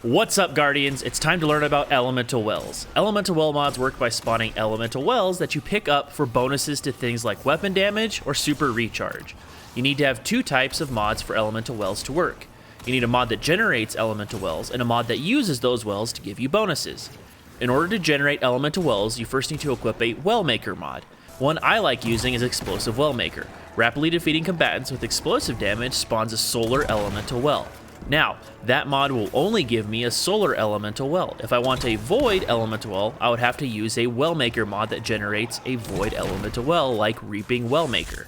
What's up, Guardians? It's time to learn about elemental wells. Elemental well mods work by spawning elemental wells that you pick up for bonuses to things like weapon damage or super recharge. You need to have two types of mods for elemental wells to work. You need a mod that generates elemental wells and a mod that uses those wells to give you bonuses. In order to generate elemental wells, you first need to equip a well maker mod. One I like using is Explosive Well Maker. Rapidly defeating combatants with explosive damage spawns a solar elemental well. Now, that mod will only give me a solar elemental well. If I want a void elemental well, I would have to use a well maker mod that generates a void elemental well like Reaping Well Maker.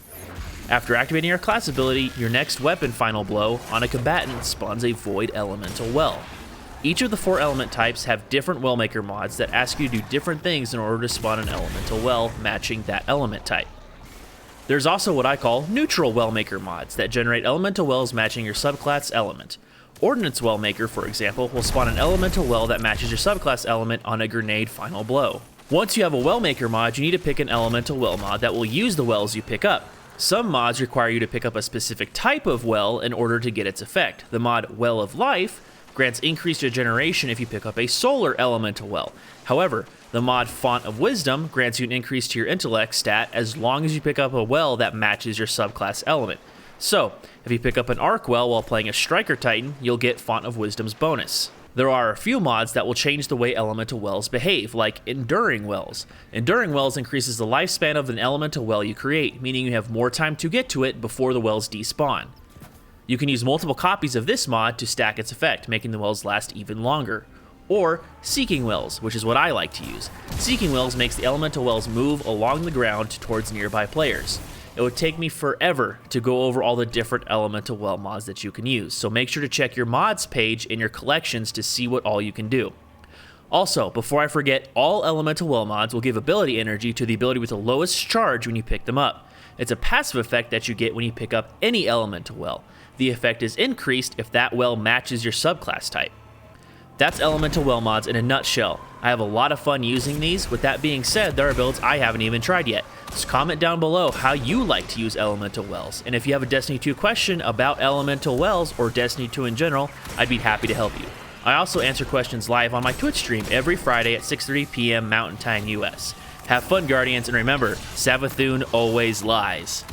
After activating your class ability, your next weapon final blow on a combatant spawns a void elemental well. Each of the four element types have different well maker mods that ask you to do different things in order to spawn an elemental well matching that element type. There's also what I call neutral well maker mods that generate elemental wells matching your subclass element. Ordnance Well Maker, for example, will spawn an elemental well that matches your subclass element on a grenade final blow. Once you have a well maker mod, you need to pick an elemental well mod that will use the wells you pick up. Some mods require you to pick up a specific type of well in order to get its effect. The mod Well of Life grants increased regeneration if you pick up a solar elemental well. However, the mod Font of Wisdom grants you an increase to your intellect stat as long as you pick up a well that matches your subclass element. So, if you pick up an Arc Well while playing a Striker Titan, you'll get Font of Wisdom's bonus. There are a few mods that will change the way elemental wells behave, like Enduring Wells. Enduring Wells increases the lifespan of an elemental well you create, meaning you have more time to get to it before the wells despawn. You can use multiple copies of this mod to stack its effect, making the wells last even longer. Or Seeking Wells, which is what I like to use. Seeking Wells makes the elemental wells move along the ground towards nearby players. It would take me forever to go over all the different elemental well mods that you can use, so make sure to check your mods page in your collections to see what all you can do. Also, before I forget, all elemental well mods will give ability energy to the ability with the lowest charge when you pick them up. It's a passive effect that you get when you pick up any elemental well. The effect is increased if that well matches your subclass type. That's elemental well mods in a nutshell. I have a lot of fun using these. With that being said, there are builds I haven't even tried yet. Just comment down below how you like to use elemental wells. And if you have a Destiny 2 question about elemental wells or Destiny 2 in general, I'd be happy to help you. I also answer questions live on my Twitch stream every Friday at 6:30 p.m. Mountain Time US. Have fun, Guardians, and remember, Savathûn always lies.